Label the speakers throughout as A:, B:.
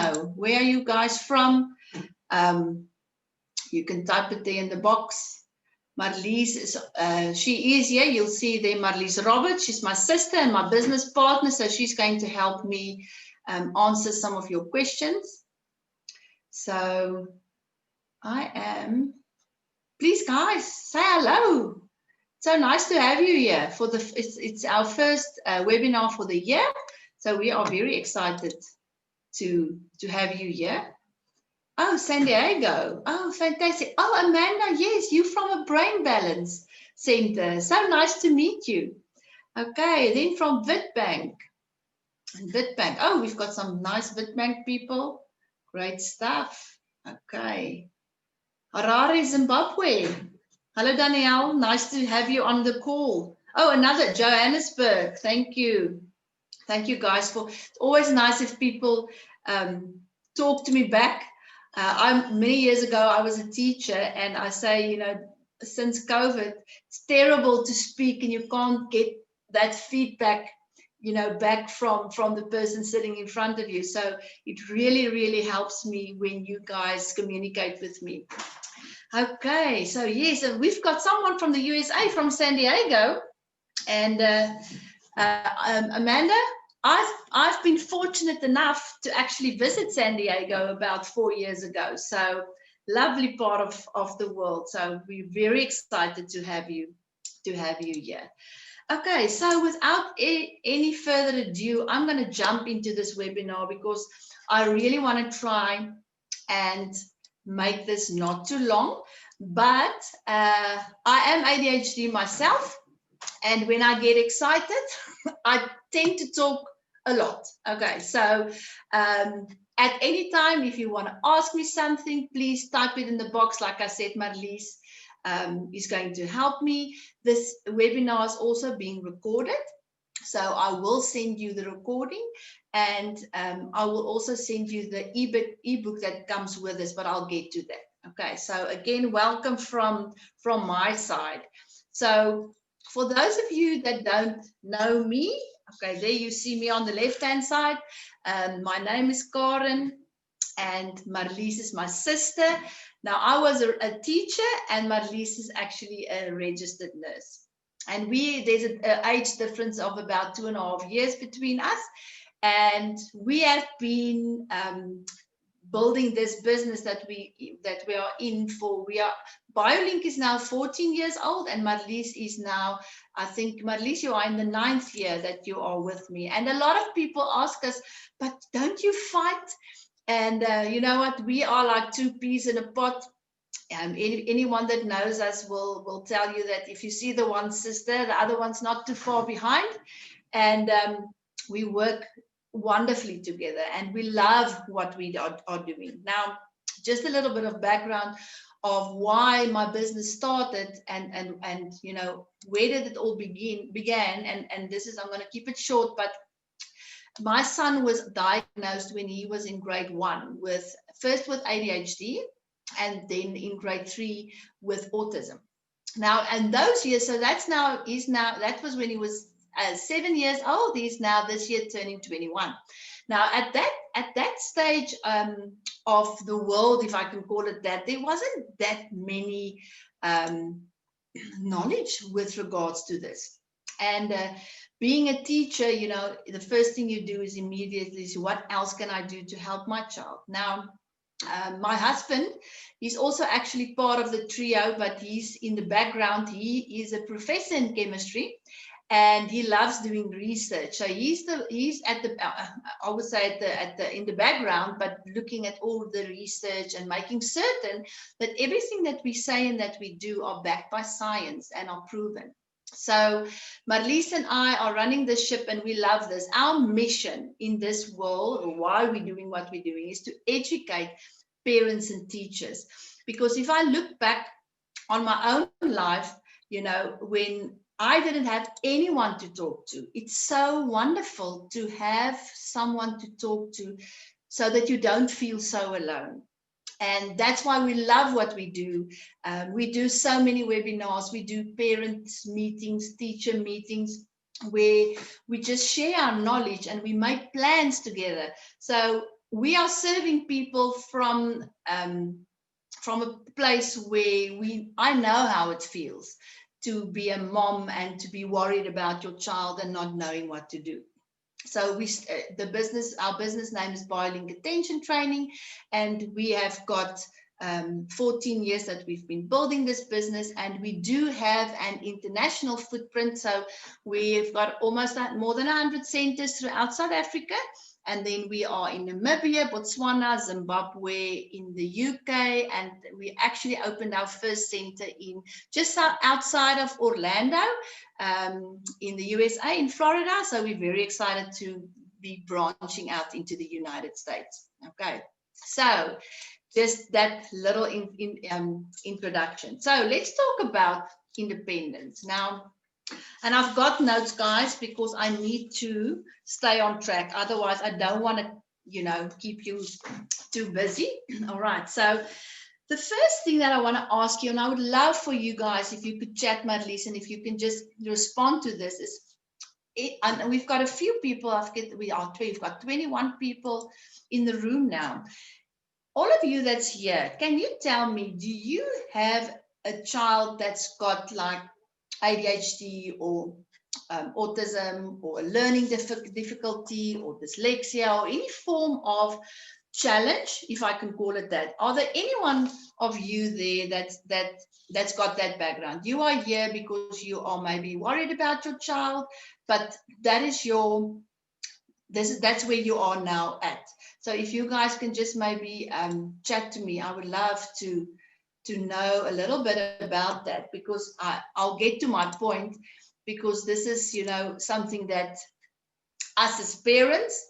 A: know. Where are you guys from? You can type it there in the box. Marlies is, she is here. You'll see there Marlies Roberts. She's my sister and my business partner, so she's going to help me answer some of your questions. So I am, please guys, say hello. So nice to have you here for it's our first webinar for the year. So we are very excited to have you here. Oh, San Diego. Oh, fantastic. Oh, Amanda, yes, you from a Brain Balance Center. So nice to meet you. Okay, then from Witbank. Witbank. Oh, we've got some nice Witbank people. Great stuff. Okay. Harare, Zimbabwe. Hello, Danielle. Nice to have you on the call. Oh, another Johannesburg. Thank you. Thank you, guys. It's always nice if people talk to me back. Many years ago, I was a teacher, and I say, you know, since COVID, it's terrible to speak and you can't get that feedback, you know, back from the person sitting in front of you. So it really, really helps me when you guys communicate with me. Okay, so yes, and we've got someone from the USA, from San Diego, and Amanda, I've been fortunate enough to actually visit San Diego about 4 years ago. So lovely part of the world. So we're very excited to have you here. Okay, so without any further ado, I'm going to jump into this webinar because I really want to try and make this not too long. But I am ADHD myself. And when I get excited, I tend to talk a lot. Okay, so at any time, if you want to ask me something, please type it in the box. Like I said, Marlies is going to help me. This webinar is also being recorded. So I will send you the recording, and I will also send you the ebook that comes with this, but I'll get to that. Okay, so again, welcome from my side. So for those of you that don't know me, okay, there you see me on the left-hand side. My name is Karen, and Marlies is my sister. Now, I was a teacher, and Marlies is actually a registered nurse. And there's an age difference of about 2.5 years between us. And we have been building this business that we are in for. BioLink is now 14 years old, and Marlies is now, I think, Marlies, you are in the 9th year that you are with me. And a lot of people ask us, but don't you fight? And you know what? We are like two peas in a pot. Anyone that knows us will tell you that if you see the one sister, the other one's not too far behind. And we work wonderfully together, and we love what we are doing. Now, just a little bit of background of why my business started, and you know, where did it all began, and this is, I'm going to keep it short, but my son was diagnosed when he was in grade 1 first with ADHD, and then in grade 3 with autism. Now, and those years, so that was when he was 7 years old. He's now this year turning 21. Now, at that stage of the world, if I can call it that, there wasn't that many knowledge with regards to this. And being a teacher, you know, the first thing you do is immediately is, what else can I do to help my child? Now, my husband is also actually part of the trio, but he's in the background. He is a professor in chemistry, and he loves doing research. So he's at the I would say in the background, but looking at all the research and making certain that everything that we say and that we do are backed by science and are proven. So Marlies and I are running this ship, and we love this. Our mission in this world, or why we're doing what we're doing, is to educate parents and teachers. Because if I look back on my own life, you know, when I didn't have anyone to talk to, it's so wonderful to have someone to talk to so that you don't feel so alone. And that's why we love what we do. We do so many webinars. We do parents meetings, teacher meetings, where we just share our knowledge and we make plans together. So we are serving people from a place where I know how it feels to be a mom and to be worried about your child and not knowing what to do. So our business name is Biolink Attention Training, and we have got 14 years that we've been building this business, and we do have an international footprint. So we've got almost more than 100 centers throughout South Africa. And then we are in Namibia, Botswana, Zimbabwe, in the UK, and we actually opened our first center in just outside of Orlando, in the USA, in Florida. So we're very excited to be branching out into the United States. Okay, so just that little introduction. So let's talk about independence now. And I've got notes, guys, because I need to stay on track. Otherwise, I don't want to, keep you too busy. All right. So the first thing that I want to ask you, and I would love for you guys, if you could chat, Marlies, and if you can just respond to this, and we've got a few people. We've got 21 people in the room now. All of you that's here, can you tell me, do you have a child that's got like ADHD or autism or learning difficulty or dyslexia or any form of challenge, if I can call it that? Are there anyone of you there that's got that background? You are here because you are maybe worried about your child, but that's where you are now at. So if you guys can just maybe chat to me, I would love to know a little bit about that, because I'll get to my point, because this is, something that us as parents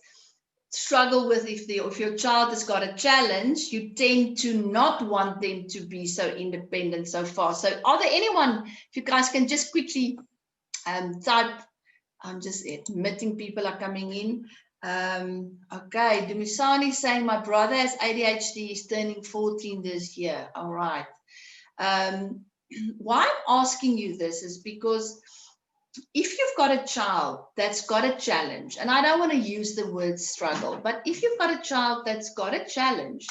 A: struggle with. If your child has got a challenge, you tend to not want them to be so independent so far. So are there anyone, if you guys can just quickly type, I'm just admitting people are coming in. Okay, Dumisani saying my brother has ADHD, he's turning 14 this year. All right. Why I'm asking you this is because if you've got a child that's got a challenge, and I don't want to use the word struggle, but if you've got a child that's got a challenge,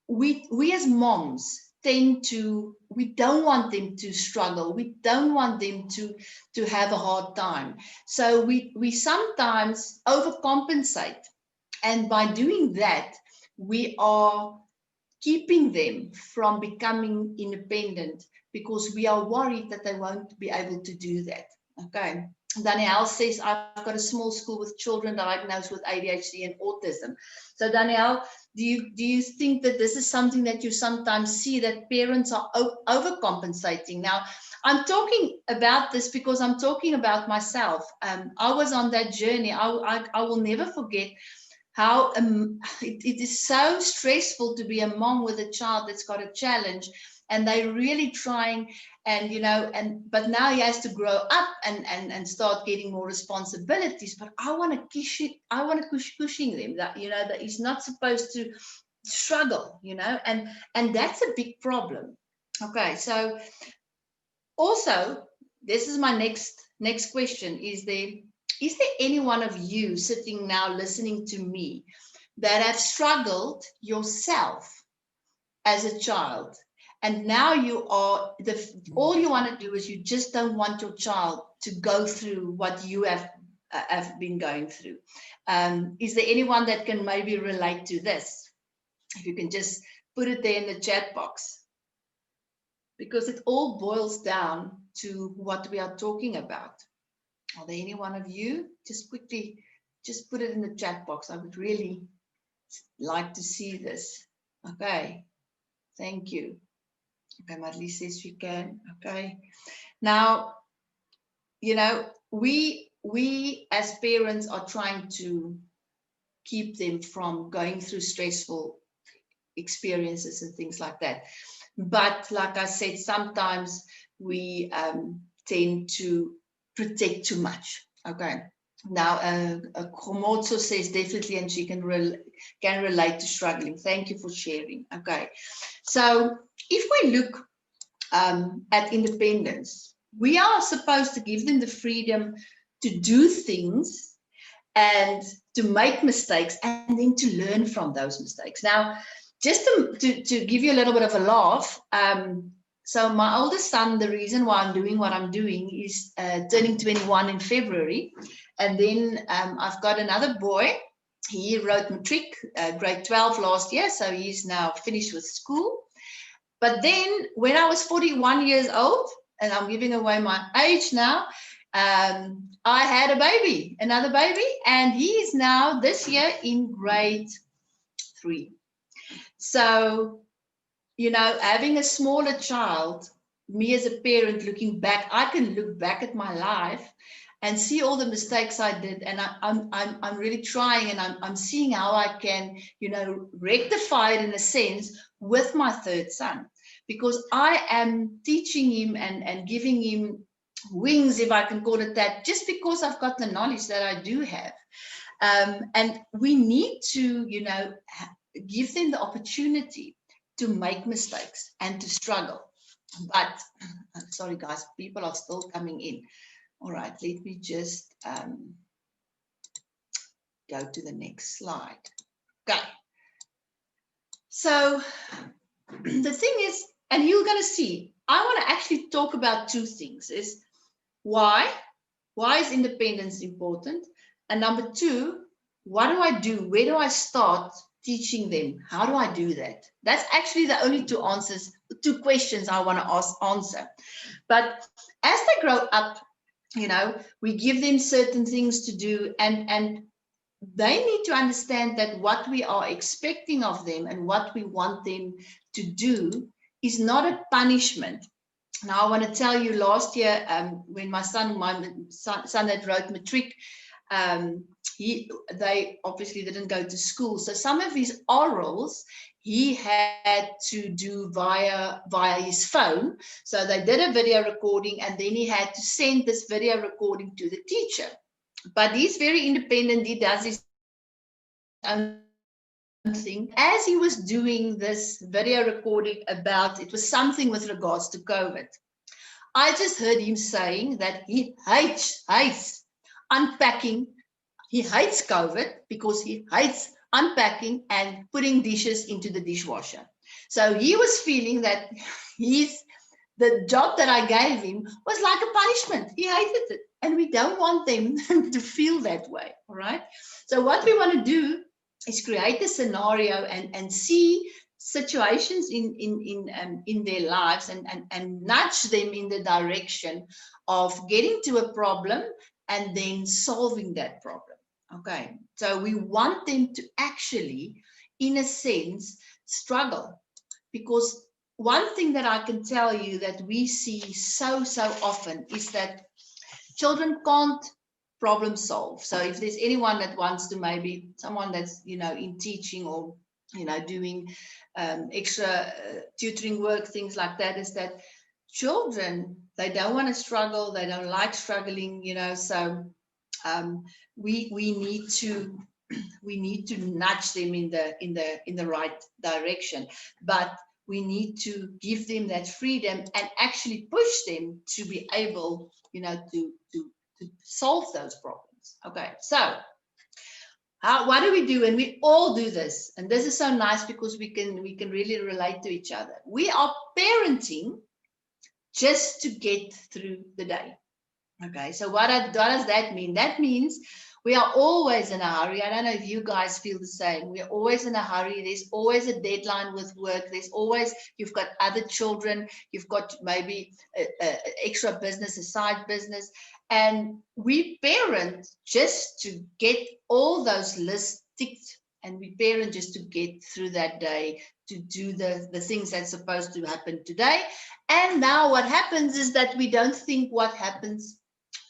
A: we as moms we don't want them to struggle. We don't want them to have a hard time. So we sometimes overcompensate. And by doing that, we are keeping them from becoming independent, because we are worried that they won't be able to do that. Okay. Danielle says, I've got a small school with children diagnosed with ADHD and autism. So Danielle, do you think that this is something that you sometimes see, that parents are overcompensating? Now, I'm talking about this because I'm talking about myself. I was on that journey. I will never forget how it is so stressful to be a mom with a child that's got a challenge, and they're really trying, and but now he has to grow up and start getting more responsibilities. But I want to pushing them that that he's not supposed to struggle, and that's a big problem. Okay, so also this is my next question: is there any one of you sitting now listening to me that have struggled yourself as a child, and now you are all you want to do is you just don't want your child to go through what you have been going through? Is there anyone that can maybe relate to this? If you can just put it there in the chat box, because it all boils down to what we are talking about. Are there any one of you? Just quickly, just put it in the chat box. I would really like to see this. Okay, thank you. Okay, Marlies says you can. Okay, now, we as parents are trying to keep them from going through stressful experiences and things like that. But like I said, sometimes we tend to protect too much. Okay. Now, Komotso says definitely, and she can relate to struggling. Thank you for sharing. Okay. So if we look at independence, we are supposed to give them the freedom to do things and to make mistakes and then to learn from those mistakes. Now, just to give you a little bit of a laugh, so my oldest son, the reason why I'm doing what I'm doing is turning 21 in February. And then I've got another boy. He wrote matric, grade 12 last year, so he's now finished with school. But then when I was 41 years old, and I'm giving away my age now, I had a baby, another baby, and he is now this year in grade 3. So, you know, having a smaller child, me as a parent looking back, I can look back at my life and see all the mistakes I did, and I'm really trying, and I'm seeing how I can, you know, rectify it in a sense with my third son, because I am teaching him and giving him wings, if I can call it that, just because I've got the knowledge that I do have. And we need to, you know, give them the opportunity to make mistakes and to struggle. But sorry guys, people are still coming in. All right, let me just go to the next slide. Okay. So the thing is, and you're going to see, I want to actually talk about two things. Is why is independence important? And number two, what do I do? Where do I start teaching them? How do I do that? That's actually the only two questions I want to answer. But as they grow up, you know, we give them certain things to do, and they need to understand that what we are expecting of them and what we want them to do is not a punishment. Now, I want to tell you, last year, when my son that wrote matric, they obviously didn't go to school. So some of his orals he had to do via his phone. So they did a video recording, and then he had to send this video recording to the teacher. But he's very independent. He does his own thing. As he was doing this video recording it was something with regards to COVID, I just heard him saying that he hates unpacking. He hates COVID because he hates unpacking and putting dishes into the dishwasher. So he was feeling that the job that I gave him was like a punishment. He hated it. And we don't want them to feel that way. All right. So what we want to do is create a scenario and see situations in their lives and nudge them in the direction of getting to a problem and then solving that problem. Okay, so we want them to actually, in a sense, struggle, because one thing that I can tell you that we see so often is that children can't problem solve. So if there's anyone that wants to, maybe someone that's, you know, in teaching or, you know, doing extra tutoring work, things like that, is that children, they don't want to struggle, they don't like struggling, you know. So we need to nudge them in the right direction, but we need to give them that freedom and actually push them to be able, you know, to solve those problems. Okay, so what do we do? And we all do this, and this is so nice because we can really relate to each other. We are parenting just to get through the day. Okay, so what does that mean? That means we are always in a hurry. I don't know if you guys feel the same. We're always in a hurry. There's always a deadline with work. There's always, you've got other children. You've got maybe a extra business, a side business. And we parent just to get all those lists ticked. And we parent just to get through that day, to do the things that's supposed to happen today. And now what happens is that we don't think what happens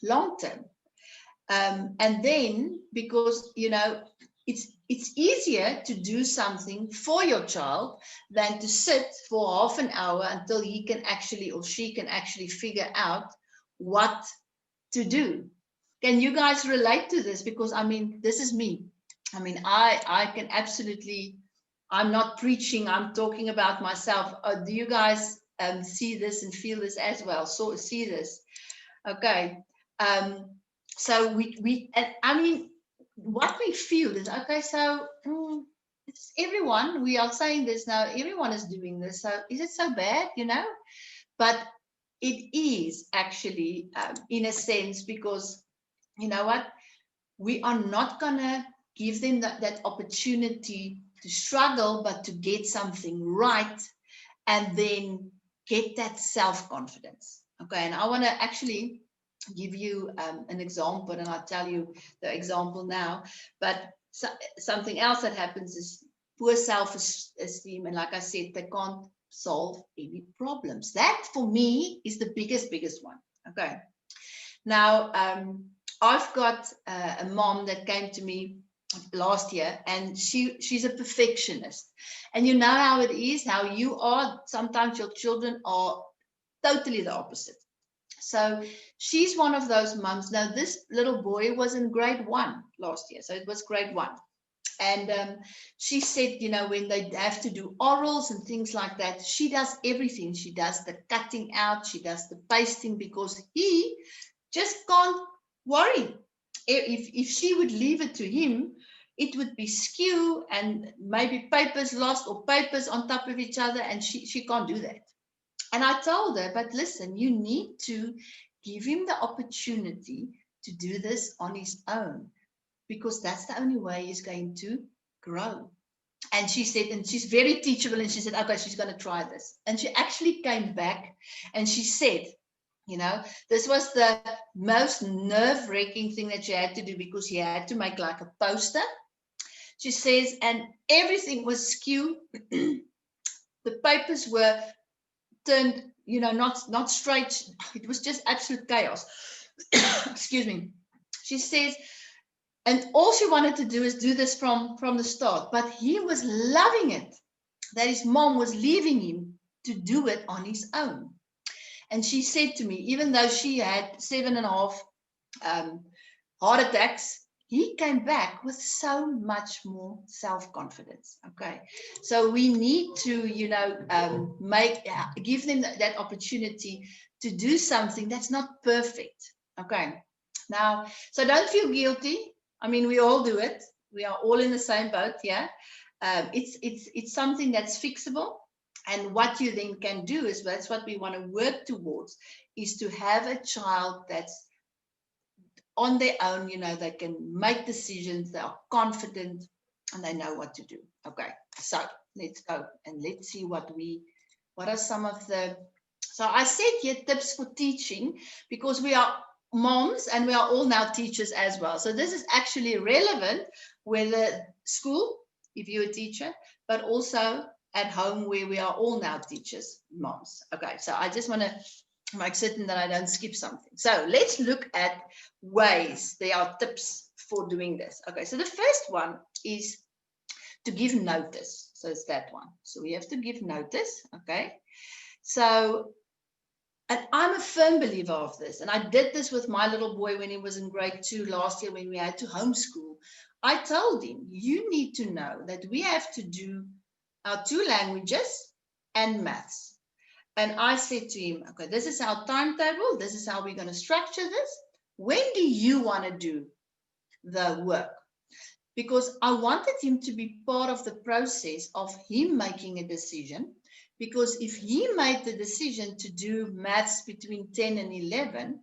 A: long term. And then, because, you know, it's easier to do something for your child than to sit for half an hour until he can actually, or she can actually figure out what to do. Can you guys relate to this? Because, I mean, this is me. I mean, I can absolutely, I'm not preaching, I'm talking about myself. Do you guys see this and feel this as well? So see this. Okay. So we and I mean, what we feel is, okay, so it's everyone, we are saying this now, everyone is doing this. So is it so bad, But it is actually, in a sense, because you know what? We are not going to give them that opportunity to struggle, but to get something right and then get that self-confidence. Okay, and I want to actually give you an example, and I'll tell you the example now. But something else that happens is poor self-esteem, and like I said, they can't solve any problems. That for me is the biggest one. Okay, now I've got a mom that came to me last year, and she's a perfectionist, and you know how it is, how you are. Sometimes your children are totally the opposite. So she's one of those moms. Now this little boy was in grade 1 last year, so it was grade 1. And she said, when they have to do orals and things like that, she does everything. She does the cutting out, she does the pasting, because he just can't worry. If she would leave it to him, it would be skew and maybe papers lost or papers on top of each other, and she can't do that. And I told her, but listen, you need to give him the opportunity to do this on his own, because that's the only way he's going to grow. And she said, and she's very teachable, and she said, okay, she's going to try this. And she actually came back and she said, this was the most nerve-wracking thing that she had to do, because she had to make like a poster. She says, and everything was skewed. The papers were turned, not straight. It was just absolute chaos. Excuse me. She says, and all she wanted to do is do this from the start. But he was loving it, that his mom was leaving him to do it on his own. And she said to me, even though she had 7.5 heart attacks, he came back with so much more self-confidence. Okay, so we need to, give them that opportunity to do something that's not perfect. Okay, now, so don't feel guilty. I mean, we all do it. We are all in the same boat. Yeah, it's something that's fixable. And what you then can do is, that's what we want to work towards, is to have a child that's on their own. They can make decisions, they are confident, and they know what to do. Okay, so let's go and let's see what are some of the, so I said here tips for teaching, because we are moms and we are all now teachers as well. So this is actually relevant, whether school, if you're a teacher, but also at home, where we are all now teachers, moms. Okay, so I just want to make certain that I don't skip something. So let's look at ways. There are tips for doing this. Okay, so the first one is to give notice. So it's that one. So we have to give notice. Okay, so, and I'm a firm believer of this, and I did this with my little boy when he was in grade 2 last year, when we had to homeschool. I told him, you need to know that we have to do our 2 languages and maths. And I said to him, okay, this is our timetable. This is how we're going to structure this. When do you want to do the work? Because I wanted him to be part of the process of him making a decision. Because if he made the decision to do maths between 10 and 11,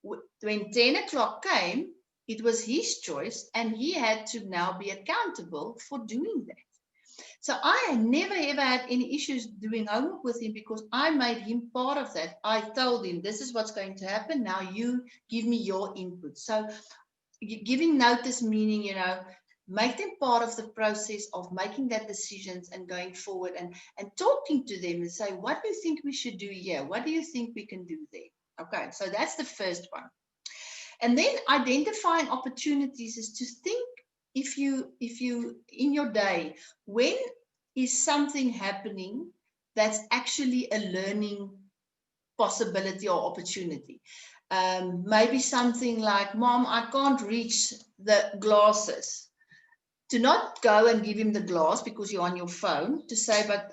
A: when 10 o'clock came, it was his choice, and he had to now be accountable for doing that. So I never ever had any issues doing homework with him, because I made him part of that. I told him, this is what's going to happen. Now you give me your input. So giving notice, meaning, make them part of the process of making that decisions and going forward, and talking to them and say, what do you think we should do here? What do you think we can do there? Okay, so that's the first one. And then identifying opportunities is to think, if you in your day, when is something happening that's actually a learning possibility or opportunity. Maybe something like, Mom, I can't reach the glasses. To not go and give him the glass because you're on your phone, to say, but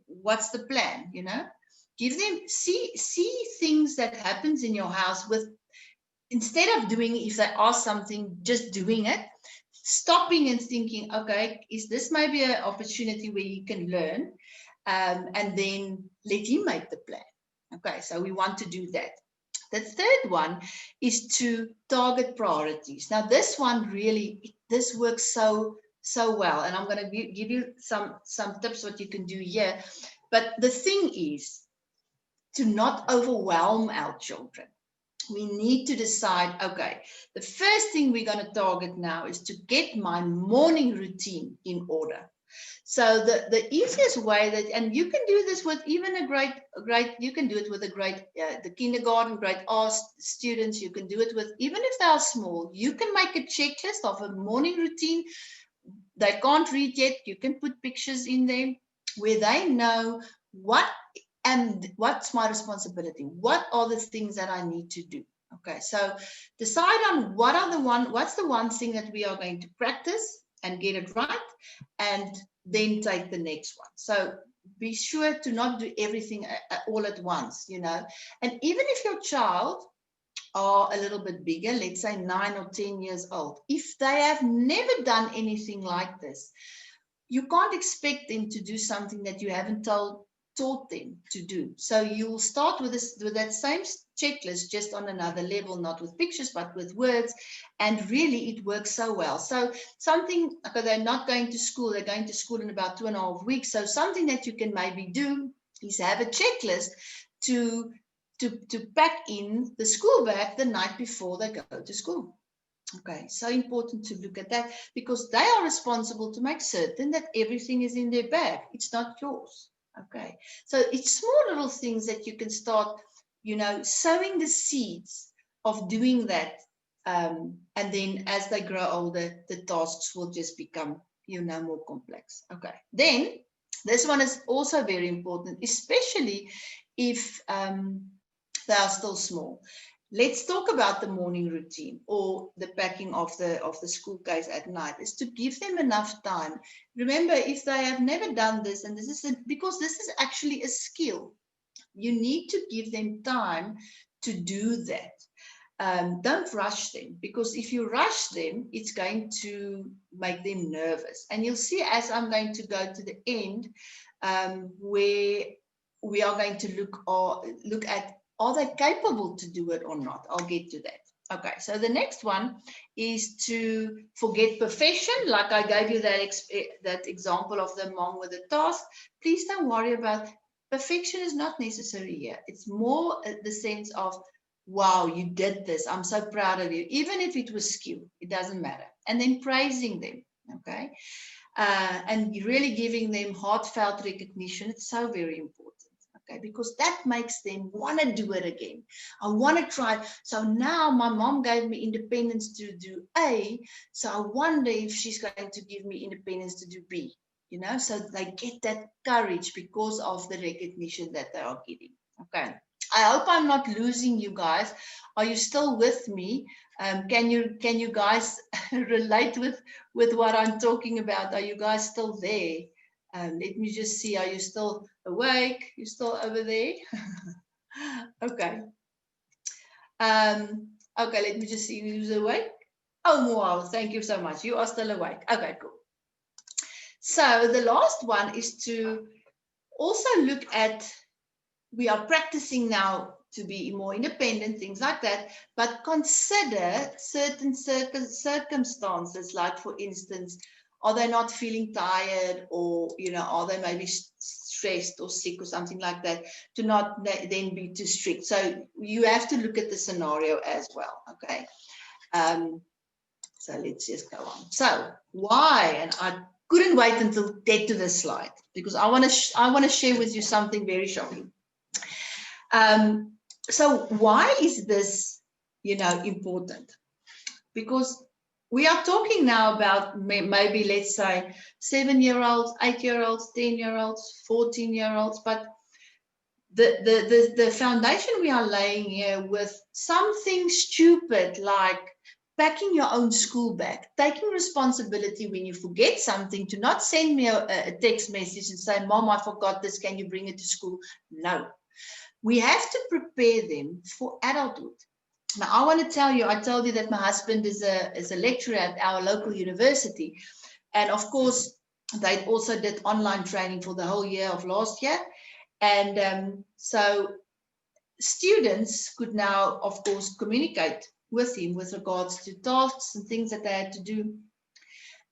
A: what's the plan? Give them, see things that happens in your house with instead of doing, if they ask something, just doing it, stopping and thinking, okay, is this maybe an opportunity where you can learn? And then let him make the plan. Okay, so we want to do that. The third one is to target priorities. Now, this one really, this works so well, and I'm going to give you some tips what you can do here. But the thing is to not overwhelm our children. We need to decide, okay, the first thing we're going to target now is to get my morning routine in order. So the easiest way that, and you can do this with even a grade, you can do it with a grade, the kindergarten, grade R students, you can do it with, even if they are small, you can make a checklist of a morning routine. They can't read yet, you can put pictures in there where they know what's my responsibility, what are the things that I need to do. Okay, so decide on what's the one thing that we are going to practice and get it right, and then take the next one. So be sure to not do everything all at once, you know. And even if your child are a little bit bigger, let's say 9 or 10 years old, if they have never done anything like this, you can't expect them to do something that you haven't taught them to do. So you'll start with that same checklist, just on another level, not with pictures, but with words. And really, it works so well. So something, okay, they're not going to school, they're going to school in about 2.5 weeks. So something that you can maybe do is have a checklist to pack in the school bag the night before they go to school. Okay, so important to look at that, because they are responsible to make certain that everything is in their bag. It's not yours. Okay, so it's small little things that you can start, you know, sowing the seeds of doing that. And then as they grow older, the tasks will just become, you know, more complex. Okay, then this one is also very important, especially if they are still small. Let's talk about the morning routine, or the packing of the school case at night, is to give them enough time. Remember, if they have never done this, and because this is actually a skill, you need to give them time to do that. Don't rush them, because if you rush them, it's going to make them nervous. And you'll see, as I'm going to go to the end, where we are going to look at, are they capable to do it or not? I'll get to that. Okay, so the next one is to forget perfection. Like I gave you that example of the mom with the task. Please don't worry about perfection. Is not necessary here. It's more the sense of, wow, you did this. I'm so proud of you. Even if it was skew, it doesn't matter. And then praising them, okay? And really giving them heartfelt recognition. It's so very important. Okay, because that makes them want to do it again. I want to try. So now my mom gave me independence to do A, so I wonder if she's going to give me independence to do B, you know, so they get that courage because of the recognition that they are getting. Okay, I hope I'm not losing you guys. Are you still with me? Can you guys relate with what I'm talking about? Are you guys still there? Let me just see, are you still awake? You still over there? Okay. Okay, let me just see who's awake. Oh, wow, thank you so much. You are still awake. Okay, cool. So the last one is to also look at, we are practicing now to be more independent, things like that, but consider certain circumstances, like for instance, are they not feeling tired, or, you know, are they maybe stressed or sick or something like that, to not then be too strict. So you have to look at the scenario as well, okay? So let's just go on. So why, and I couldn't wait until get to this slide, because I want to share with you something very shocking. So why is this, you know, important? Because we are talking now about maybe, let's say, 7-year-olds, 8-year-olds, 10-year-olds, 14-year-olds, but the foundation we are laying here with something stupid like packing your own school bag, taking responsibility when you forget something, to not send me a text message and say, Mom, I forgot this, can you bring it to school? No. We have to prepare them for adulthood. Now, I want to tell you, I told you that my husband is a lecturer at our local university. And of course, they also did online training for the whole year of last year. And so students could now, of course, communicate with him with regards to tasks and things that they had to do.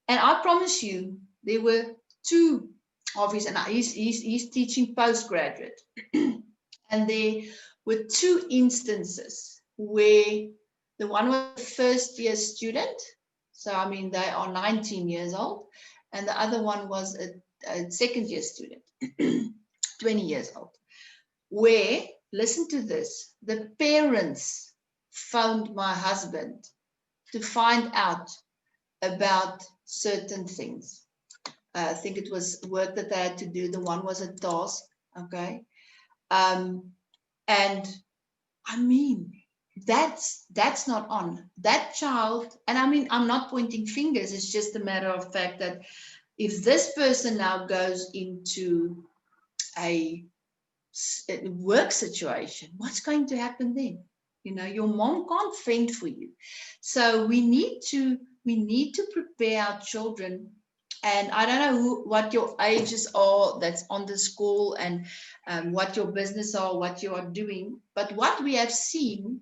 A: And I promise you, there were two of his, and he's teaching postgraduate. And there were two instances where the one was a first year student. So, I mean, they are 19 years old. And the other one was a second year student, 20 years old, where, listen to this, the parents phoned my husband to find out about certain things. I think it was work that they had to do. The one was a task, okay? And I mean, that's not on. That child, and I mean, I'm not pointing fingers, it's just a matter of fact that if this person now goes into a work situation, what's going to happen then? You know, your mom can't fend for you. So we need to prepare our children. And I don't know what your ages are that's on the school, and what your business are, what you are doing. But what we have seen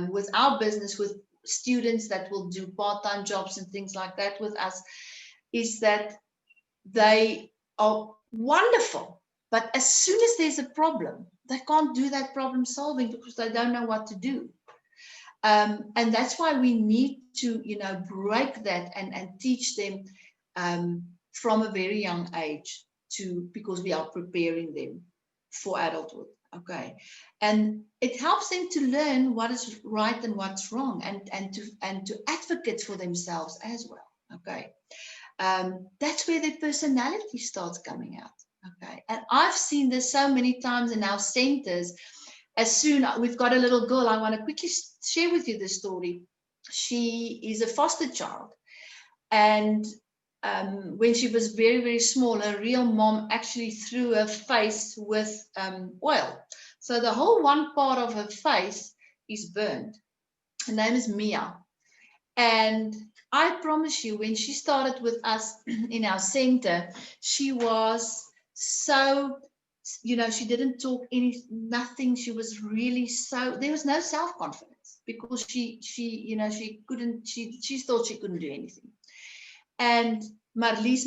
A: with our business, with students that will do part-time jobs and things like that with us, is that they are wonderful. But as soon as there's a problem, they can't do that problem solving because they don't know what to do. And that's why we need to, you know, break that and teach them from a very young age, because we are preparing them for adulthood. Okay, and it helps them to learn what is right and what's wrong, and to advocate for themselves as well. Okay, that's where their personality starts coming out. Okay, and I've seen this so many times in our centers. As soon we've got a little girl, I want to quickly share with you the story. She is a foster child, and when she was very, very small, her real mom actually threw her face with oil. So the whole one part of her face is burned. Her name is Mia. And I promise you, when she started with us in our center, she was so, you know, she didn't talk nothing. She was really there was no self-confidence, because she you know, she thought she couldn't do anything. And Marlies,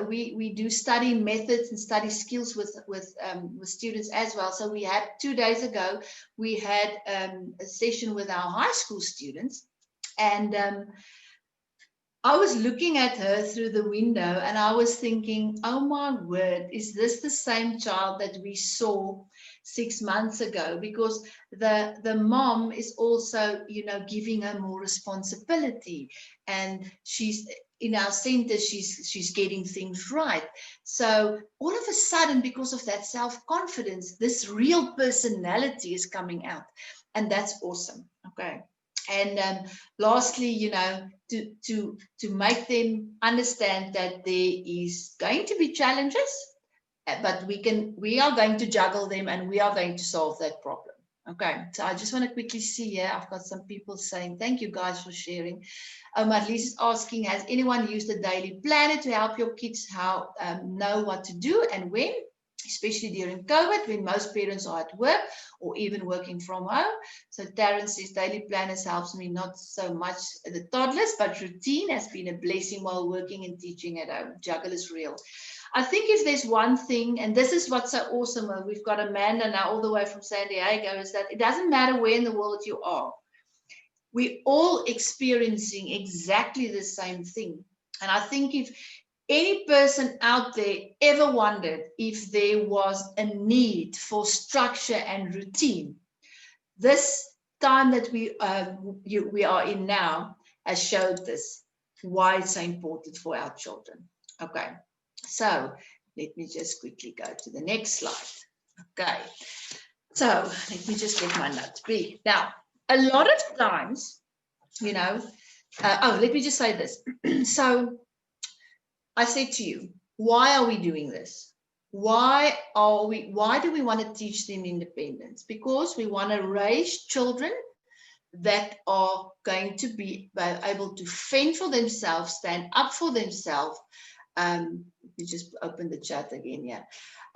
A: we do study methods and study skills with students as well. So we had 2 days ago, we had a session with our high school students, and I was looking at her through the window, and I was thinking, oh my word, is this the same child that we saw 6 months ago? Because the mom is also, you know, giving her more responsibility, and she's in our center, she's getting things right. So all of a sudden, because of that self-confidence, this real personality is coming out, and that's awesome. Okay. And lastly, you know, to make them understand that there is going to be challenges, but we are going to juggle them, and we are going to solve that problem. Okay, so I just want to quickly see here. I've got some people saying, thank you guys for sharing. Marlies is asking, has anyone used a daily planner to help your kids know what to do and when? Especially during COVID, when most parents are at work or even working from home. So Taryn says, daily planners helps me not so much the toddlers, but routine has been a blessing while working and teaching at home. Juggle is real. I think if there's one thing, and this is what's so awesome, we've got Amanda now all the way from San Diego, is that it doesn't matter where in the world you are. We're all experiencing exactly the same thing. And I think if any person out there ever wondered if there was a need for structure and routine, this time that we are in now has showed this, why it's so important for our children. Okay, so let me just quickly go to the next slide. Okay, so let me just get my notes. Now, a lot of times, you know, let me just say this. So I said to you, why are we doing this? Why do we want to teach them independence? Because we want to raise children that are going to be able to fend for themselves, stand up for themselves. You just open the chat again, yeah,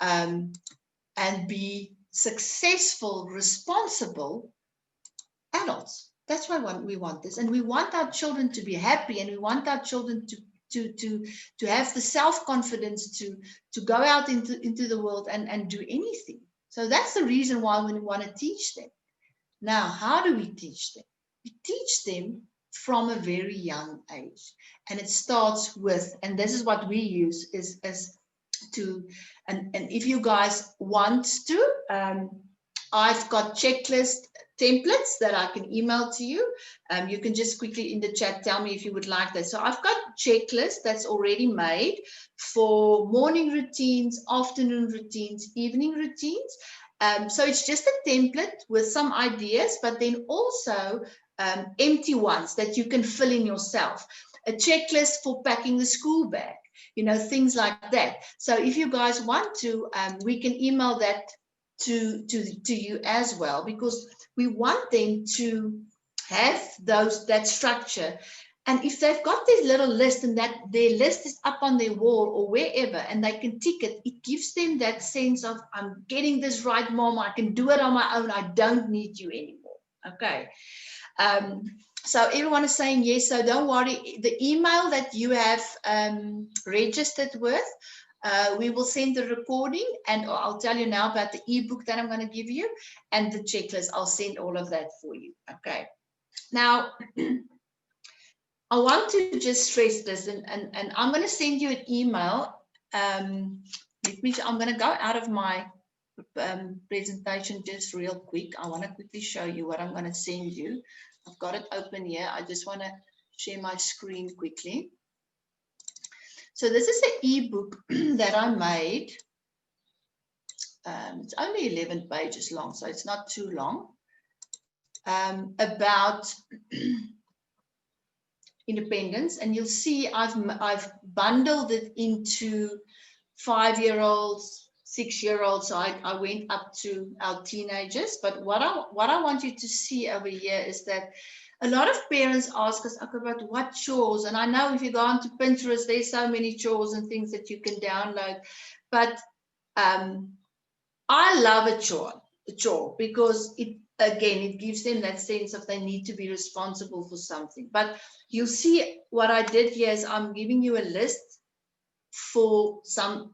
A: and be successful, responsible adults. That's why we want this, and we want our children to be happy, and we want our children to have the self-confidence to go out into the world and do anything. So that's the reason why we want to teach them. Now, how do we teach them? We teach them from a very young age, and it starts with, and this is what we use is to, and if you guys want to, I've got checklist templates that I can email to you. You can just quickly in the chat tell me if you would like that. So I've got checklist that's already made for morning routines, afternoon routines, evening routines. So it's just a template with some ideas, but then also empty ones that you can fill in yourself. A checklist for packing the school bag, you know, things like that. So if you guys want to, we can email that to you as well, because we want them to have that structure. And if they've got this little list and that their list is up on their wall or wherever, and they can tick it, it gives them that sense of, I'm getting this right, Mom, I can do it on my own, I don't need you anymore. Okay. So everyone is saying yes, so don't worry. The email that you have registered with, we will send the recording, and I'll tell you now about the ebook that I'm going to give you, and the checklist. I'll send all of that for you. Okay. Now, I want to just stress this, and I'm going to send you an email. I'm going to go out of my presentation just real quick. I want to quickly show you what I'm going to send you. I've got it open here. I just want to share my screen quickly. So this is an ebook that I made. It's only 11 pages long, so it's not too long. About independence, and you'll see I've bundled it into 5-year-olds, 6-year-olds. So I went up to our teenagers. But what I want you to see over here is that a lot of parents ask us about what chores, and I know if you go onto Pinterest, there's so many chores and things that you can download. But I love a chore because it gives them that sense of they need to be responsible for something. But you'll see what I did here is I'm giving you a list for some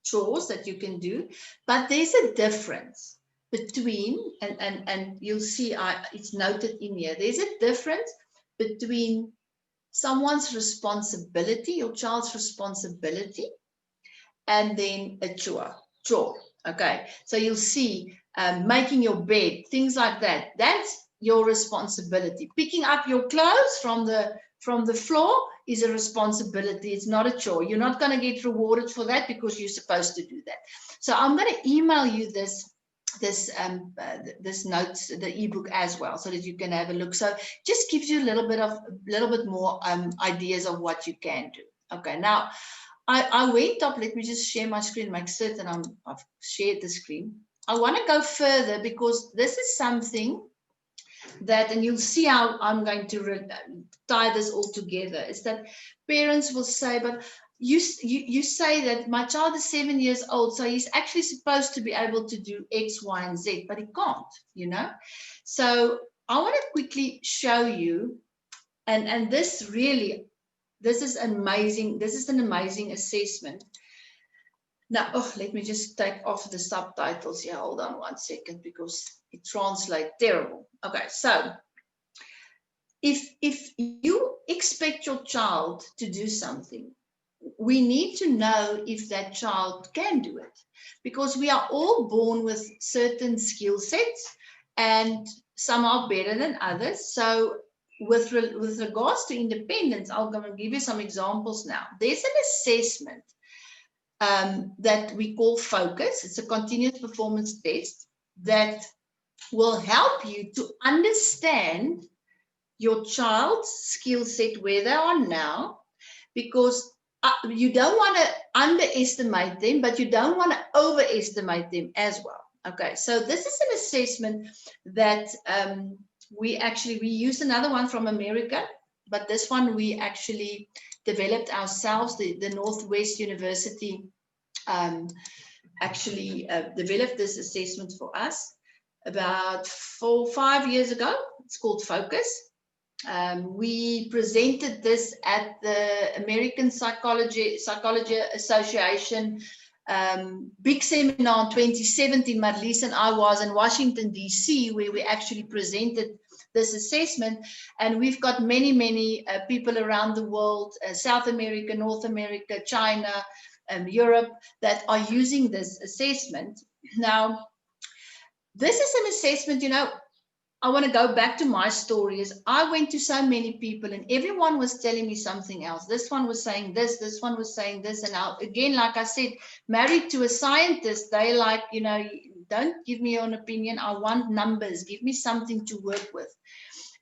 A: chores that you can do, but there's a difference between, and you'll see it's noted in here, there's a difference between someone's responsibility, your child's responsibility, and then a chore. Okay, so you'll see making your bed, things like that, that's your responsibility. Picking up your clothes from the floor is a responsibility. It's not a chore. You're not going to get rewarded for that because you're supposed to do that. So I'm going to email you this notes, the ebook as well, so that you can have a look. So just gives you a little bit more ideas of what you can do. Okay, now I went up. Let me just share my screen, make certain I've shared the screen. I want to go further because this is something that, and you'll see how I'm going to tie this all together, is that parents will say, but you say that my child is 7 years old, so he's actually supposed to be able to do X, Y, and Z, but he can't, you know? So I want to quickly show you, and this is amazing. This is an amazing assessment. Now, let me just take off the subtitles here. Hold on 1 second because it translates terrible. Okay, so if you expect your child to do something, we need to know if that child can do it, because we are all born with certain skill sets and some are better than others. So with regards to independence, I'm going to give you some examples now. There's an assessment that we call focus. It's a continuous performance test that will help you to understand your child's skill set where they are now, because you don't want to underestimate them, but you don't want to overestimate them as well. Okay, so this is an assessment that we used another one from America, but this one we actually developed ourselves. The Northwest University actually developed this assessment for us about 4 or 5 years ago. It's called Focus. We presented this at the American Psychology Association big seminar in 2017. Marlies and I was in Washington, D.C., where we actually presented this assessment. And we've got many people around the world, South America, North America, China, Europe, that are using this assessment. Now, this is an assessment, you know, I want to go back to my story. Is I went to so many people and everyone was telling me something else. This one was saying this one was saying this. And now, again, like I said, married to a scientist, they like, you know, don't give me your opinion. I want numbers. Give me something to work with.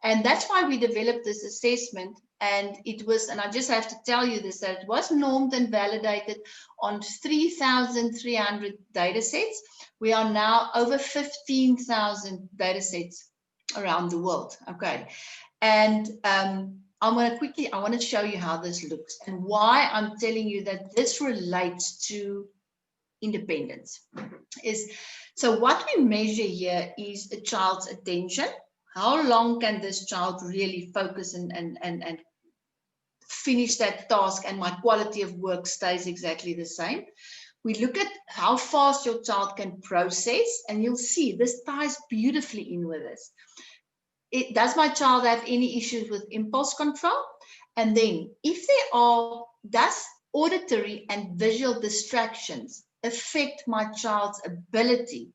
A: And that's why we developed this assessment. And it was, and I just have to tell you this, that it was normed and validated on 3,300 data sets. We are now over 15,000 data sets around the world. Okay. And I want to show you how this looks and why I'm telling you that this relates to independence. So what we measure here is a child's attention. How long can this child really focus and finish that task, and my quality of work stays exactly the same. We look at how fast your child can process, and you'll see this ties beautifully in with this. Does my child have any issues with impulse control? And then if there are, does auditory and visual distractions affect my child's ability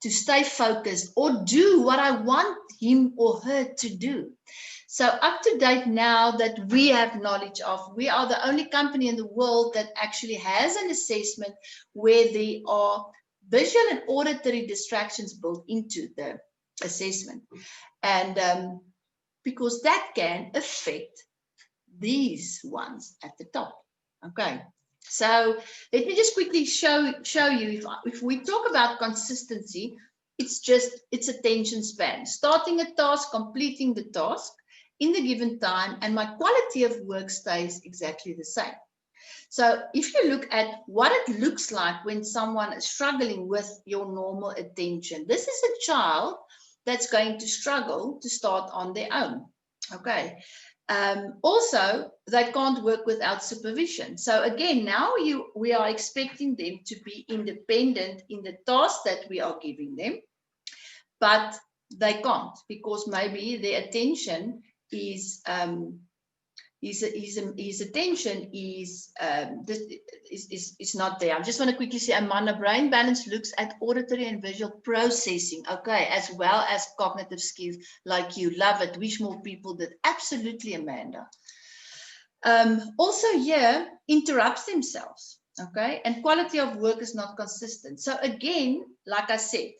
A: to stay focused or do what I want him or her to do? So up to date now that we have knowledge of, we are the only company in the world that actually has an assessment where there are visual and auditory distractions built into the assessment. And because that can affect these ones at the top. Okay, so let me just quickly show you, if we talk about consistency, it's attention span, starting a task, completing the task in the given time, and my quality of work stays exactly the same. So if you look at what it looks like when someone is struggling with your normal attention, this is a child that's going to struggle to start on their own. Okay. Also, they can't work without supervision. So again, now we are expecting them to be independent in the task that we are giving them, but they can't because maybe their attention his attention is not there. I just want to quickly say, Amanda, brain balance looks at auditory and visual processing, okay, as well as cognitive skills. Like you, love it. Wish more people did. Absolutely, Amanda. Also, yeah, interrupts themselves, okay, and quality of work is not consistent. So again, like I said,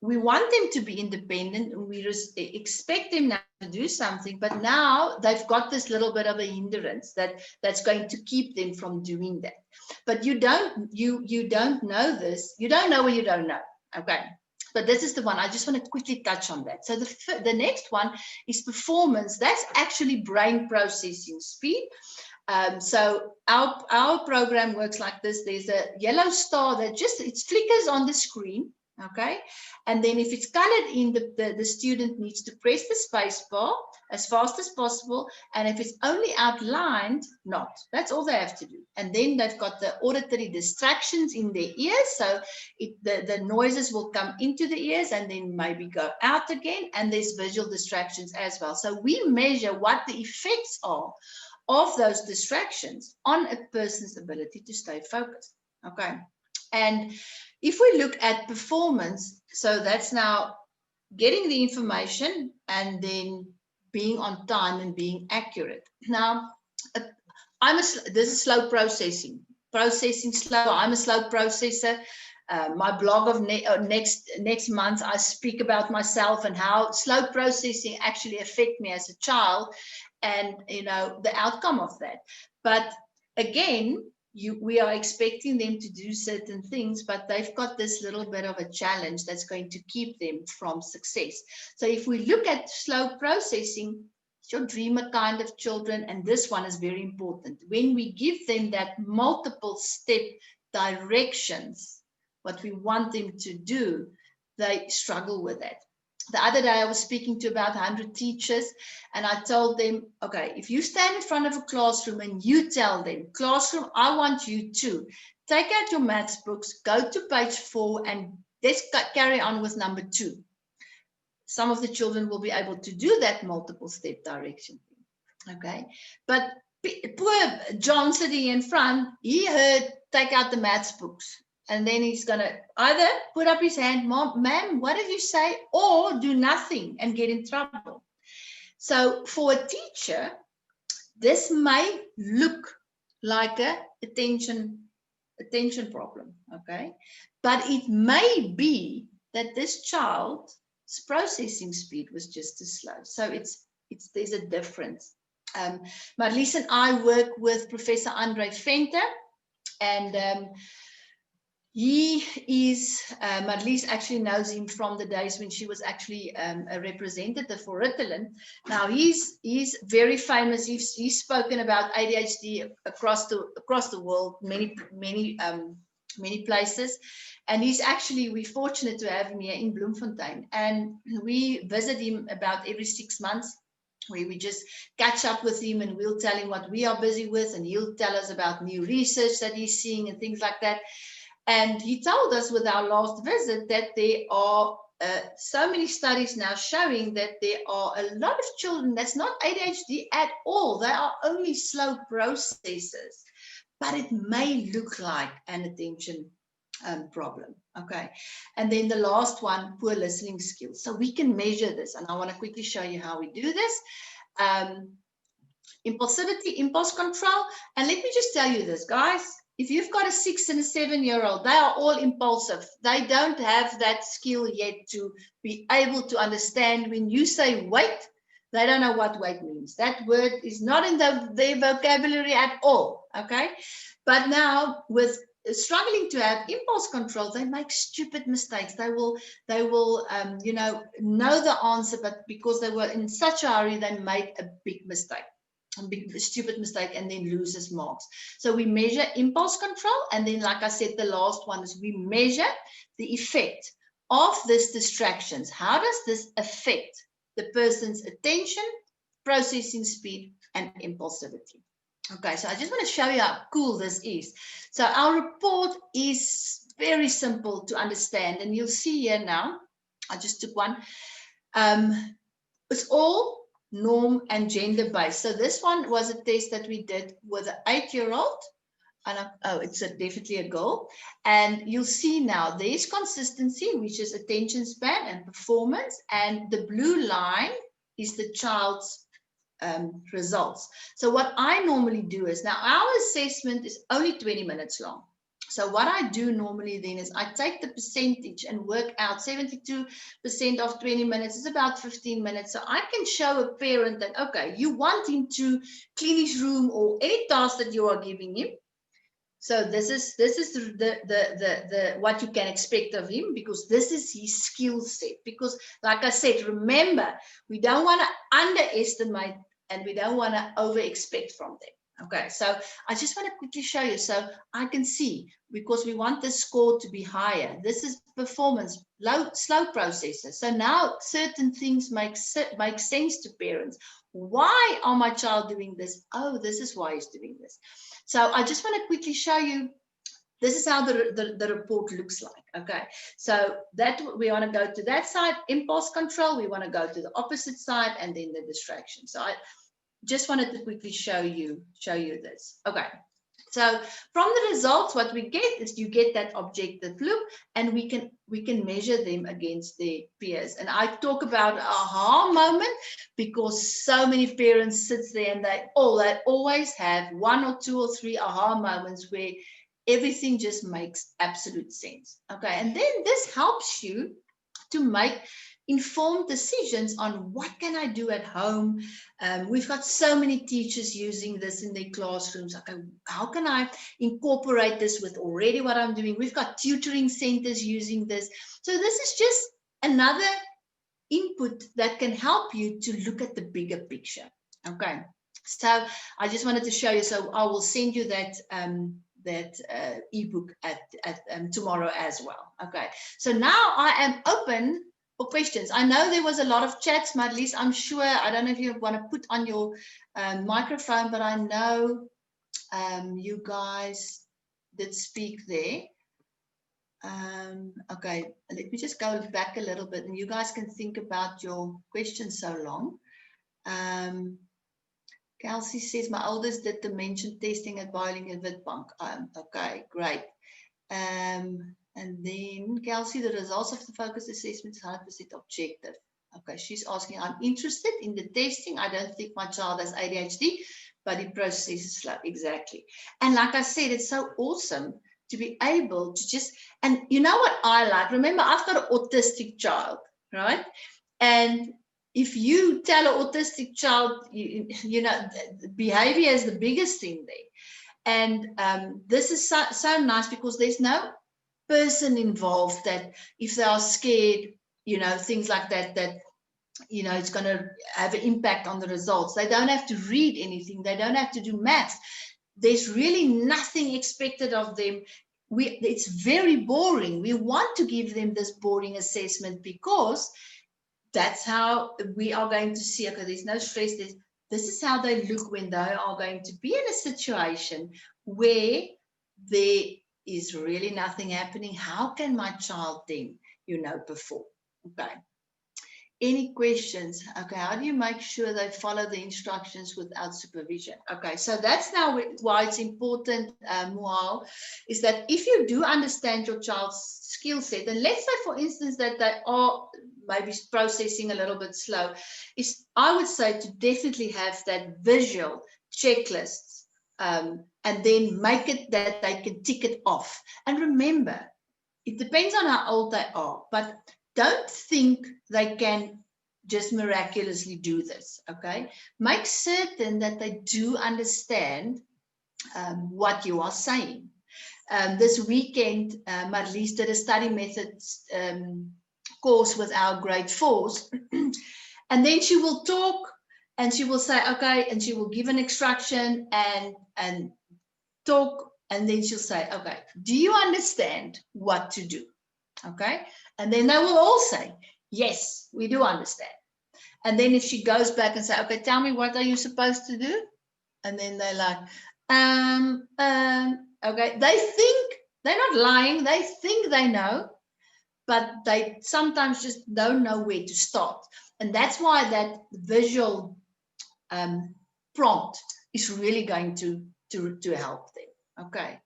A: we want them to be independent and we expect them now to do something, but now they've got this little bit of a hindrance that's going to keep them from doing that. But you don't know this. You don't know what you don't know. Okay. But this is the one. I just want to quickly touch on that. So the next one is performance. That's actually brain processing speed. So our program works like this. There's a yellow star that it flickers on the screen. Okay, and then if it's colored in, the student needs to press the space bar as fast as possible, and if it's only outlined, not. That's all they have to do. And then they've got the auditory distractions in their ears, so the noises will come into the ears and then maybe go out again, and there's visual distractions as well. So we measure what the effects are of those distractions on a person's ability to stay focused. Okay. And if we look at performance, so that's now getting the information and then being on time and being accurate. Now, this is slow processing slow. I'm a slow processor. My blog of next month, I speak about myself and how slow processing actually affect me as a child and, you know, the outcome of that. But again, we are expecting them to do certain things, but they've got this little bit of a challenge that's going to keep them from success. So if we look at slow processing, your dreamer kind of children, and this one is very important. When we give them that multiple step directions, what we want them to do, they struggle with that. The other day I was speaking to about 100 teachers, and I told them, okay, if you stand in front of a classroom and you tell them, classroom, I want you to take out your maths books, go to page 4, and let's carry on with number 2. Some of the children will be able to do that multiple step direction. Okay, but poor John sitting in front, he heard take out the maths books, and then he's gonna either put up his hand, ma'am, what did you say, or do nothing and get in trouble. So for a teacher, this may look like a attention problem, okay, but it may be that this child's processing speed was just too slow. So there's a difference. Marlies and I work with Professor Andre Venter, and he is, Marlies actually knows him from the days when she was actually a representative for Ritalin. Now he's very famous. He's spoken about ADHD across the world, many places, and we're fortunate to have him here in Bloemfontein, and we visit him about every 6 months, where we just catch up with him and we'll tell him what we are busy with, and he'll tell us about new research that he's seeing and things like that. And he told us with our last visit that there are so many studies now showing that there are a lot of children that's not ADHD at all. They are only slow processors, but it may look like an attention problem. Okay, and then the last one, poor listening skills. So we can measure this, and I want to quickly show you how we do this. Impulsivity, impulse control, and let me just tell you this, guys. If you've got a 6 and a 7-year-old, they are all impulsive. They don't have that skill yet to be able to understand when you say wait, they don't know what wait means. That word is not in their vocabulary at all, okay? But now with struggling to have impulse control, they make stupid mistakes. They will know the answer, but because they were in such a hurry, they make a big mistake. A stupid mistake, and then loses marks. So we measure impulse control, and then, like I said, the last one is we measure the effect of these distractions. How does this affect the person's attention, processing speed, and impulsivity? Okay, so I just want to show you how cool this is. So our report is very simple to understand, and you'll see here now, I just took one. It's all norm and gender based. So this one was a test that we did with an 8-year-old, and it's definitely a girl. And you'll see now there's consistency, which is attention span and performance, and the blue line is the child's results. So what I normally do is, now our assessment is only 20 minutes long. So what I do normally then is I take the percentage and work out 72% of 20 minutes is about 15 minutes. So I can show a parent that, okay, you want him to clean his room or any task that you are giving him. So this is the what you can expect of him, because this is his skill set. Because like I said, remember, we don't want to underestimate and we don't want to over expect from them. Okay, so I just want to quickly show you so I can see, because we want the score to be higher. This is performance, slow processor. So now certain things make sense to parents. Why are my child doing this? Oh, this is why he's doing this. So I just want to quickly show you, this is how the report looks like. Okay, so that we want to go to that side, impulse control. We want to go to the opposite side, and then the distraction. So I just wanted to quickly show you this. Okay, so from the results, what we get is you get that objective loop, and we can measure them against their peers. And I talk about aha moment because so many parents sit there and they always have 1 or 2 or 3 aha moments where everything just makes absolute sense. Okay, and then this helps you to make informed decisions on what can I do at home. We've got so many teachers using this in their classrooms. Okay, how can I incorporate this with already what I'm doing? We've got tutoring centers using this. So this is just another input that can help you to look at the bigger picture. Okay, so I just wanted to show you. So I will send you that ebook at tomorrow as well. Okay, so now I am open for questions. I know there was a lot of chats, Marlies. I'm sure, I don't know if you want to put on your microphone, but I know you guys did speak there. Okay, let me just go back a little bit and you guys can think about your questions so long. Kelsey says, my oldest did dimension testing at Boiling and Witbank. Okay, great. And then Kelsey, the results of the focus assessment is 100% objective. Okay, she's asking, I'm interested in the testing. I don't think my child has ADHD, but he processes slow. Exactly. And like I said, it's so awesome to be able to just, and you know what I like? Remember, I've got an autistic child, right? And if you tell an autistic child, you know, behavior is the biggest thing there. And this is so nice because there's no person involved that if they are scared, you know, things like that, you know, it's going to have an impact on the results. They don't have to read anything. They don't have to do maths. There's really nothing expected of them. It's very boring. We want to give them this boring assessment because that's how we are going to see, okay, there's no stress. This is how they look when they are going to be in a situation where there is really nothing happening. How can my child then, you know, perform? Okay. Any questions? Okay, how do you make sure they follow the instructions without supervision? Okay, so that's now why it's important, Mual, is that if you do understand your child's skill set, and let's say, for instance, that they are maybe processing a little bit slow, I would say to definitely have that visual checklist, and then make it that they can tick it off. And remember, it depends on how old they are, but don't think they can just miraculously do this, okay? Make certain that they do understand what you are saying. This weekend, Marlies did a study methods course with our grade 4s, and then she will talk and she will say, okay, and she will give an instruction and talk, and then she'll say, okay, do you understand what to do? Okay, and then they will all say, yes, we do understand. And then if she goes back and say, okay, tell me, what are you supposed to do? And then they're like, okay, they think, they're not lying, they think they know, but they sometimes just don't know where to start. And that's why that visual prompt is really going to help them. Okay.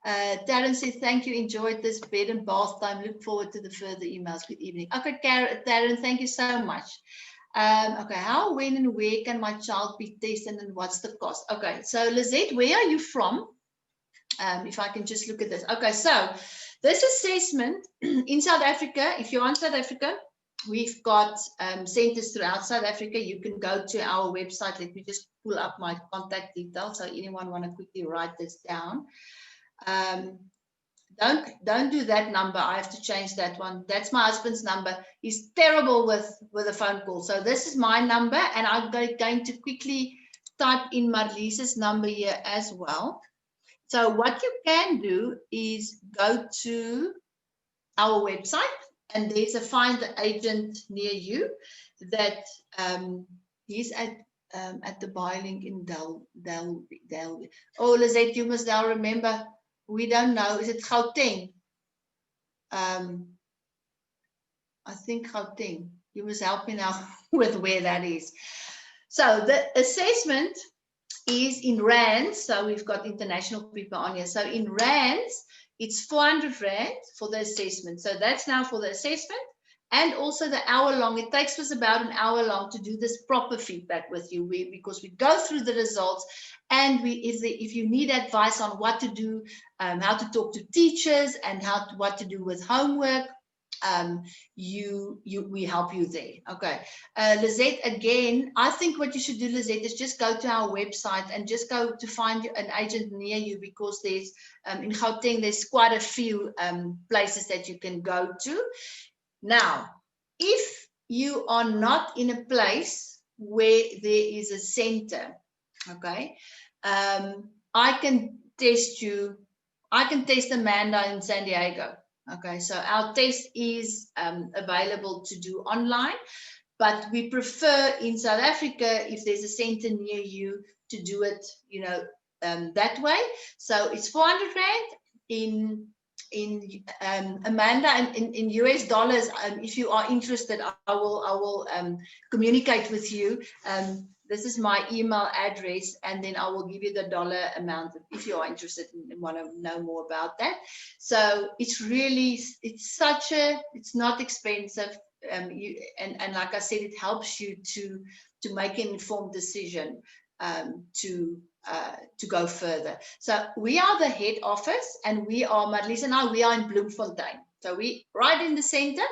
A: Darren says, thank you, enjoyed this bed and bath time. Look forward to the further emails. Good evening. Okay, Darren, thank you so much. Okay, how, when, and where can my child be tested and what's the cost? Okay, so Lizette, where are you from? If I can just look at this. Okay, so this assessment in South Africa, if you're in South Africa, we've got centers throughout South Africa. You can go to our website. Let me just pull up my contact details. So anyone want to quickly write this down? Don't do that number. I have to change that one. That's my husband's number. He's terrible with a phone call. So this is my number, and I'm going to quickly type in Marlies's number here as well. So what you can do is go to our website, and there's a find the agent near you that he's at the Boiling in Delby. Oh, Lizette, you must now remember. We don't know. Is it Gauteng? I think Gauteng. You must help me now with where that is. So the assessment is in rands. So we've got international people on here. So in rands, it's 400 rand for the assessment. So that's now for the assessment. And also the hour long. It takes us about an hour long to do this proper feedback with you, because we go through the results, and if you need advice on what to do, how to talk to teachers, and what to do with homework, we help you there. Okay. Lizette, again, I think what you should do, Lizette, is just go to our website and just go to find an agent near you, because there's in Gauteng, there's quite a few places that you can go to. Now, if you are not in a place where there is a center, okay, I can test you. I can test Amanda in San Diego. Okay, so our test is available to do online, but we prefer in South Africa, if there's a center near you, to do it, that way. So it's 400 Rand in Amanda, and in US dollars. If you are interested, I will communicate with you. This is my email address, and then I will give you the dollar amount if you are interested and want to know more about that. So it's really, it's not expensive. And like I said, it helps you to make an informed decision to go further. So we are the head office, and we are, Marlies and I, we are in Bloemfontein. So we right in the center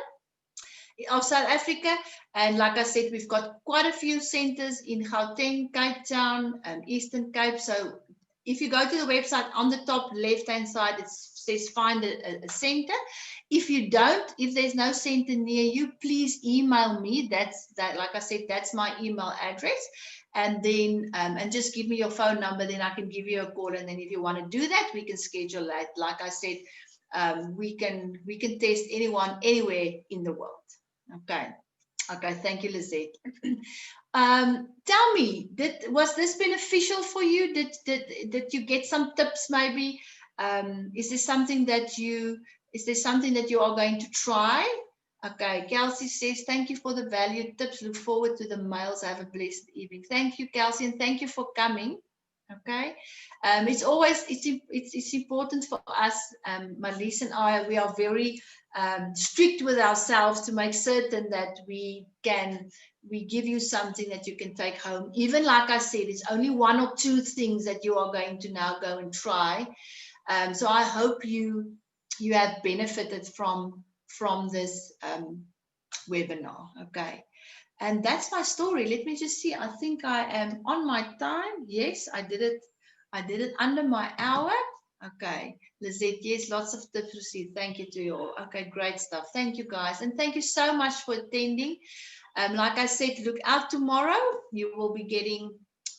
A: of South Africa. And like I said, we've got quite a few centers in Gauteng, Cape Town, Eastern Cape. So if you go to the website, on the top left-hand side, it says find a center. If you don't, if there's no center near you, please email me. Like I said, that's my email address. And then, and just give me your phone number, then I can give you a call. And then if you want to do that, we can schedule that. Like I said, we can test anyone, anywhere in the world. Okay, thank you, Lizette. Tell me, was this beneficial for you? Did you get some tips maybe? Is there something that you are going to try? Okay, Kelsey says, thank you for the valued tips. Look forward to the mails. Have a blessed evening. Thank you, Kelsey, and thank you for coming. Okay, it's important for us, Marlies and I, we are very strict with ourselves to make certain that we give you something that you can take home. Even like I said, it's only 1 or 2 things that you are going to now go and try. So I hope you have benefited from this webinar. Okay. And that's my story. Let me just see. I think I am on my time. Yes, I did it under my hour. Okay. Lizette, yes, lots of tips received. Thank you to you all. Okay, great stuff. Thank you, guys. And thank you so much for attending. Like I said, look out tomorrow. You will be getting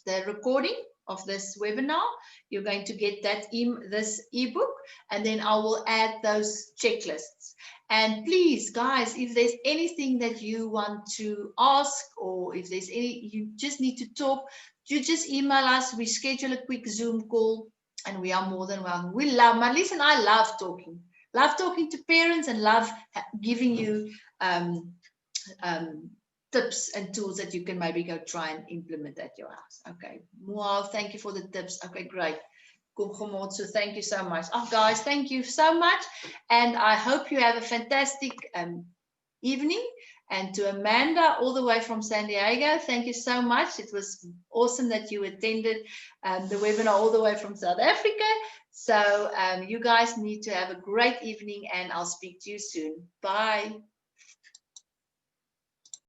A: the recording of this webinar. You're going to get this ebook, and then I will add those checklists. And please, guys, if there's anything that you want to ask, or if there's you just need to talk, you just email us. We schedule a quick Zoom call, and we are more than welcome. We love, Marlies and I love talking to parents, and love giving you tips and tools that you can maybe go try and implement at your house. Okay, wow, thank you for the tips. Okay, great. So thank you so much. Oh, guys, thank you so much. And I hope you have a fantastic evening. And to Amanda, all the way from San Diego, thank you so much. It was awesome that you attended the webinar all the way from South Africa. So you guys need to have a great evening, and I'll speak to you soon. Bye.